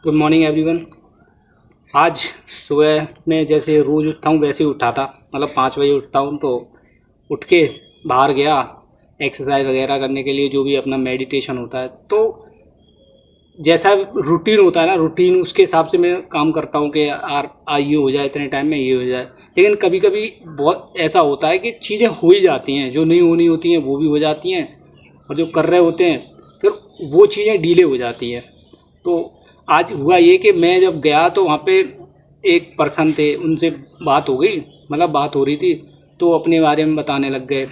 Good morning everyone. आज सुबह में जैसे रोज़ उठता हूँ वैसे ही उठा था। मतलब 5 बजे उठता हूँ तो उठ के बाहर गया एक्सरसाइज वगैरह करने के लिए, जो भी अपना मेडिटेशन होता है। तो जैसा रूटीन होता है ना, रूटीन उसके हिसाब से मैं काम करता हूँ कि यार ये हो जाए, इतने टाइम में ये हो जाए। लेकिन कभी कभी बहुत ऐसा होता है कि चीज़ें हो ही जाती हैं, जो नहीं होनी होती हैं वो भी हो जाती हैं, और जो कर रहे होते हैं फिर वो चीज़ें डीले हो जाती हैं। तो आज हुआ ये कि मैं जब गया तो वहाँ पे एक पर्सन थे, उनसे बात हो गई, मतलब बात हो रही थी। तो अपने बारे में बताने लग गए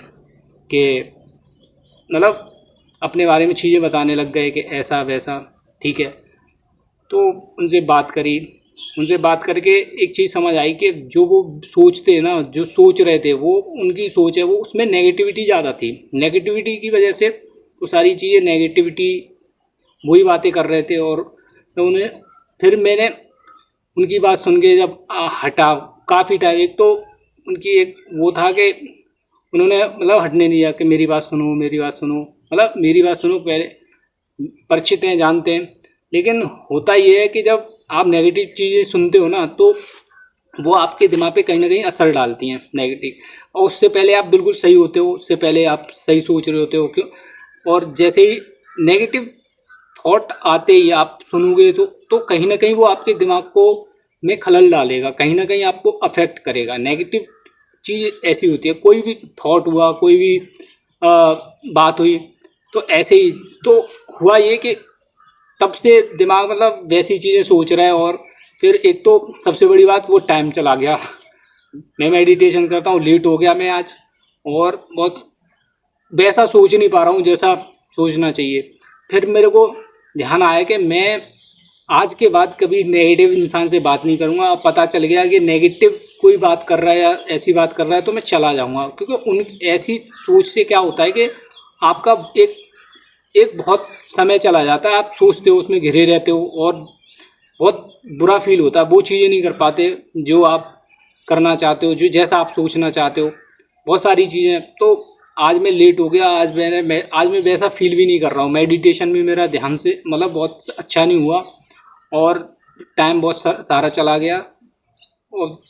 कि मतलब अपने बारे में चीज़ें बताने लग गए कि ऐसा वैसा। ठीक है, तो उनसे बात करी। उनसे बात करके एक चीज़ समझ आई कि जो वो सोचते हैं ना, जो सोच रहे थे, वो उनकी सोच है वो उसमें नेगेटिविटी ज़्यादा थी। नेगेटिविटी की वजह से वो सारी चीज़ें नेगेटिविटी वही बातें कर रहे थे। और तो उन्हें फिर मैंने उनकी बात सुन के जब हटा काफ़ी टाइम, एक तो उनकी एक वो था कि उन्होंने मतलब हटने नहीं दिया कि मेरी बात सुनो, मेरी बात सुनो, मतलब मेरी बात सुनो। पहले परिचित हैं, जानते हैं, लेकिन होता ये है कि जब आप नेगेटिव चीज़ें सुनते हो ना तो वो आपके दिमाग पे कहीं ना कहीं असर डालती हैं नेगेटिव। और उससे पहले आप बिल्कुल सही होते हो, उससे पहले आप सही सोच रहे होते हो क्यों। और जैसे ही नेगेटिव थॉट आते ही आप सुनोगे तो कहीं ना कहीं वो आपके दिमाग को में खलल डालेगा, कहीं ना कहीं आपको अफेक्ट करेगा। नेगेटिव चीज़ ऐसी होती है, कोई भी थॉट हुआ, कोई भी बात हुई तो ऐसे ही तो हुआ ये कि तब से दिमाग मतलब वैसी चीज़ें सोच रहा है। और फिर एक तो सबसे बड़ी बात वो टाइम चला गया। मैं मेडिटेशन करता हूँ, लेट हो गया मैं आज, और बहुत वैसा सोच नहीं पा रहा हूँ जैसा सोचना चाहिए। फिर मेरे को ध्यान आया कि मैं आज के बाद कभी नेगेटिव इंसान से बात नहीं करूँगा। पता चल गया कि नेगेटिव कोई बात कर रहा है या ऐसी बात कर रहा है तो मैं चला जाऊँगा, क्योंकि उन ऐसी सोच से क्या होता है कि आपका एक एक बहुत समय चला जाता है, आप सोचते हो, उसमें घिरे रहते हो, और बहुत बुरा फील होता है। वो चीज़ें नहीं कर पाते जो आप करना चाहते हो, जो जैसा आप सोचना चाहते हो, बहुत सारी चीज़ें। तो आज मैं लेट हो गया, आज मैं वैसा फील भी नहीं कर रहा हूँ। मेडिटेशन भी मेरा ध्यान से मतलब बहुत अच्छा नहीं हुआ, और टाइम बहुत सारा चला गया, और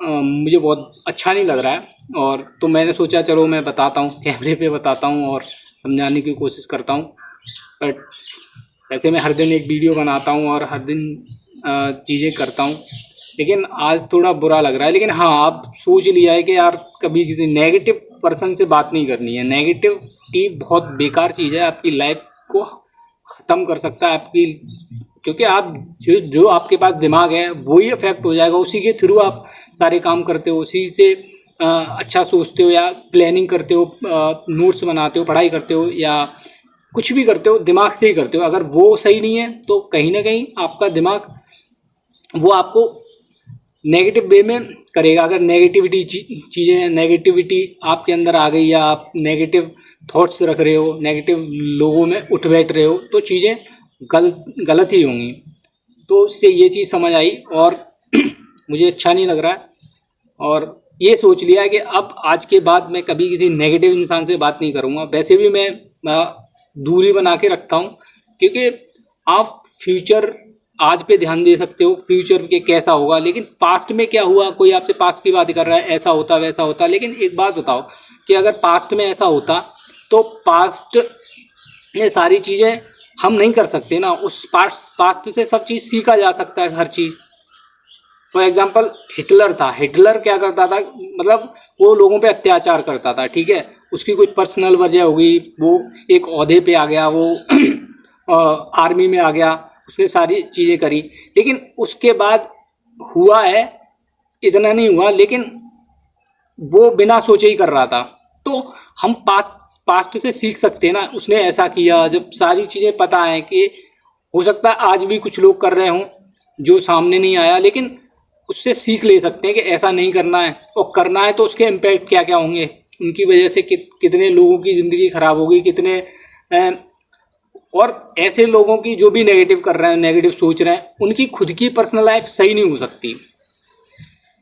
मुझे बहुत अच्छा नहीं लग रहा है। और तो मैंने सोचा चलो मैं बताता हूँ, कैमरे पे बताता हूँ और समझाने की कोशिश करता हूँ। बट वैसे मैं हर दिन एक वीडियो बनाता हूँ और हर दिन चीज़ें करता हूँ, लेकिन आज थोड़ा बुरा लग रहा है। लेकिन हाँ, आप सोच लिया है कि यार कभी किसी नेगेटिव पर्सन से बात नहीं करनी है। नेगेटिव की बहुत बेकार चीज़ है, आपकी लाइफ को ख़त्म कर सकता है आपकी, क्योंकि आप जो आपके पास दिमाग है वही अफेक्ट हो जाएगा, उसी के थ्रू आप सारे काम करते हो, उसी से अच्छा सोचते हो या प्लानिंग करते हो, नोट्स बनाते हो, पढ़ाई करते हो, या कुछ भी करते हो दिमाग से ही करते हो। अगर वो सही नहीं है तो कहीं ना कहीं आपका दिमाग वो आपको नेगेटिव वे में करेगा। अगर नेगेटिविटी चीज़ें नेगेटिविटी आपके अंदर आ गई, या आप नेगेटिव थॉट्स रख रहे हो, नेगेटिव लोगों में उठ बैठ रहे हो, तो चीज़ें गलत ही होंगी। तो उससे ये चीज़ समझ आई, और मुझे अच्छा नहीं लग रहा है। और ये सोच लिया है कि अब आज के बाद मैं कभी किसी नेगेटिव इंसान से बात नहीं करूँगा। वैसे भी मैं दूरी बना के रखता हूँ, क्योंकि आप फ्यूचर आज पे ध्यान दे सकते हो, फ्यूचर के कैसा होगा, लेकिन पास्ट में क्या हुआ, कोई आपसे पास्ट की बात कर रहा है, ऐसा होता वैसा होता। लेकिन एक बात बताओ कि अगर पास्ट में ऐसा होता तो पास्ट में सारी चीज़ें हम नहीं कर सकते ना, उस पास्ट से सब चीज़ सीखा जा सकता है, हर चीज़। फॉर एग्जाम्पल हिटलर था, हिटलर क्या करता था, मतलब वो लोगों पे अत्याचार करता था, ठीक है। उसकी कोई पर्सनल वजह हो गई, वो एक ओहदे पे आ गया, वो आर्मी में आ गया, उसने सारी चीज़ें करी, लेकिन उसके बाद हुआ है इतना नहीं हुआ, लेकिन वो बिना सोचे ही कर रहा था। तो हम पास्ट से सीख सकते हैं ना, उसने ऐसा किया। जब सारी चीज़ें पता है कि हो सकता है आज भी कुछ लोग कर रहे हों जो सामने नहीं आया, लेकिन उससे सीख ले सकते हैं कि ऐसा नहीं करना है, और करना है तो उसके इम्पैक्ट क्या क्या होंगे, उनकी वजह से कितने लोगों की ज़िंदगी खराब होगी, कितने और ऐसे लोगों की जो भी नेगेटिव कर रहे हैं, नेगेटिव सोच रहे हैं, उनकी खुद की पर्सनल लाइफ सही नहीं हो सकती।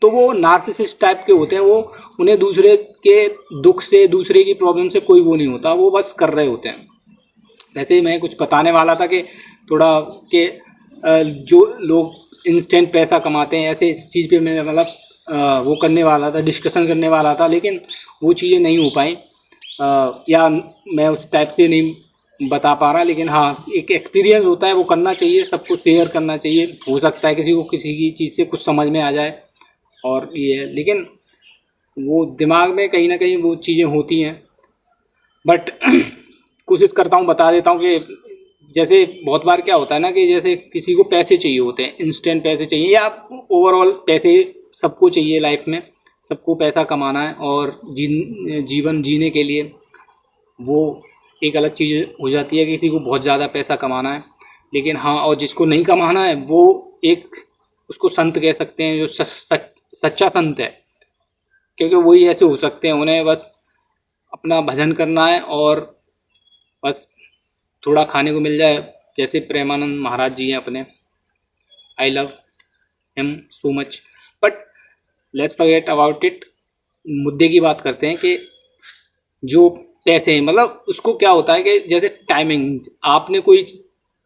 तो वो नार्सिसिस्ट टाइप के होते हैं, वो उन्हें दूसरे के दुख से, दूसरे की प्रॉब्लम से कोई वो नहीं होता, वो बस कर रहे होते हैं। वैसे ही मैं कुछ बताने वाला था कि थोड़ा कि जो लोग इंस्टेंट पैसा कमाते हैं, ऐसे इस चीज़ पे मैं मतलब वो करने वाला था, डिस्कशन करने वाला था, लेकिन वो चीज़ें नहीं हो पाई, या मैं उस टाइप से नहीं बता पा रहा। लेकिन हाँ, एक एक्सपीरियंस होता है, वो करना चाहिए, सबको शेयर करना चाहिए। हो सकता है किसी को किसी की चीज़ से कुछ समझ में आ जाए, और ये है, लेकिन वो दिमाग में कहीं ना कहीं वो चीज़ें होती हैं। बट कोशिश करता हूँ, बता देता हूँ कि जैसे बहुत बार क्या होता है ना, कि जैसे किसी को पैसे चाहिए होते हैं, इंस्टेंट पैसे चाहिए, या ओवरऑल पैसे सबको चाहिए लाइफ में, सबको पैसा कमाना है, और जीवन जीने के लिए वो एक अलग चीज़ हो जाती है कि किसी को बहुत ज़्यादा पैसा कमाना है। लेकिन हाँ, और जिसको नहीं कमाना है वो एक उसको संत कह सकते हैं, जो सच्चा संत है, क्योंकि वही ऐसे हो सकते हैं, उन्हें बस अपना भजन करना है और बस थोड़ा खाने को मिल जाए। जैसे प्रेमानंद महाराज जी हैं अपने, I love him so much. But let's forget about it. मुद्दे की बात करते हैं कि जो पैसे हैं, मतलब उसको क्या होता है कि जैसे टाइमिंग, आपने कोई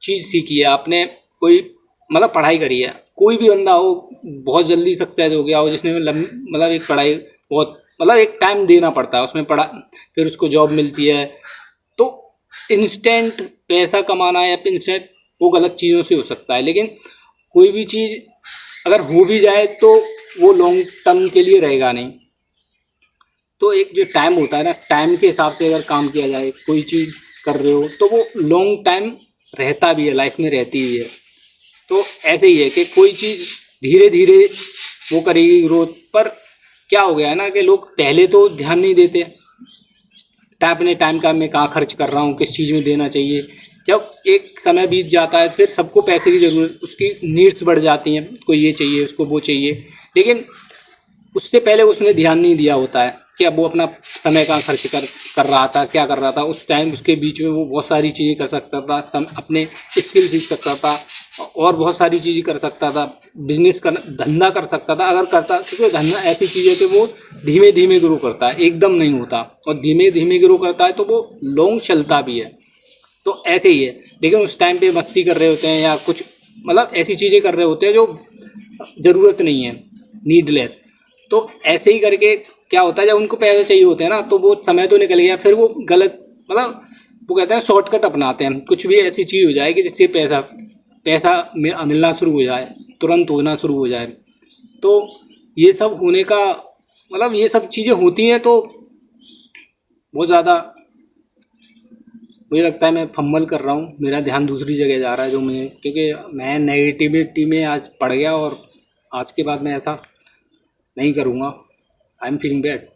चीज़ सीखी है, आपने कोई मतलब पढ़ाई करी है, कोई भी बंदा हो बहुत जल्दी सक्सेस हो गया हो, जिसने मतलब एक पढ़ाई बहुत मतलब एक टाइम देना पड़ता है उसमें, पढ़ा फिर उसको जॉब मिलती है, तो इंस्टेंट पैसा कमाना या इंस्टेंट वो गलत चीज़ों से हो सकता है। लेकिन कोई भी चीज़ अगर हो भी जाए तो वो लॉन्ग टर्म के लिए रहेगा नहीं। तो एक जो टाइम होता है ना, टाइम के हिसाब से अगर काम किया जाए, कोई चीज़ कर रहे हो तो वो लॉन्ग टाइम रहता भी है, लाइफ में रहती भी है। तो ऐसे ही है कि कोई चीज़ धीरे धीरे वो करेगी ग्रोथ, पर क्या हो गया है ना कि लोग पहले तो ध्यान नहीं देते, अपने टाइम का मैं कहाँ खर्च कर रहा हूँ, किस चीज़ में देना चाहिए। जब एक समय बीत जाता है फिर सबको पैसे की ज़रूरत, उसकी नीड्स बढ़ जाती हैं, कोई ये चाहिए, उसको वो चाहिए, लेकिन उससे पहले उसने ध्यान नहीं दिया होता है कि अब वो अपना समय कहाँ खर्च कर रहा था, क्या कर रहा था उस टाइम। उसके बीच में वो बहुत सारी चीज़ें कर सकता था, अपने स्किल सीख सकता था, और बहुत सारी चीज़ें कर सकता था, बिजनेस कर, धंधा कर सकता था अगर करता, क्योंकि धंधा ऐसी चीज़ है कि वो धीमे धीमे ग्रो करता है, एकदम नहीं होता, और धीमे धीमे ग्रो करता है तो वो लॉन्ग चलता भी है। तो ऐसे ही है। लेकिन उस टाइम पे मस्ती कर रहे होते हैं या कुछ मतलब ऐसी चीज़ें कर रहे होते हैं जो ज़रूरत नहीं है, नीडलेस। तो ऐसे ही करके क्या होता है, जब उनको पैसे चाहिए होते हैं ना, तो वो समय तो निकल गया, फिर वो गलत मतलब वो कहते हैं शॉर्टकट अपनाते हैं। कुछ भी ऐसी चीज़ हो जाए कि जिससे पैसा पैसा मिलना शुरू हो जाए, तुरंत होना शुरू हो जाए। तो ये सब होने का मतलब ये सब चीज़ें होती हैं, तो बहुत ज़्यादा मुझे लगता है मैं फंबल कर रहा हूँ, मेरा ध्यान दूसरी जगह जा रहा है, जो मैं क्योंकि मैं नेगेटिविटी में आज पड़ गया, और आज के बाद मैं ऐसा नहीं करूँगा। I am feeling bad.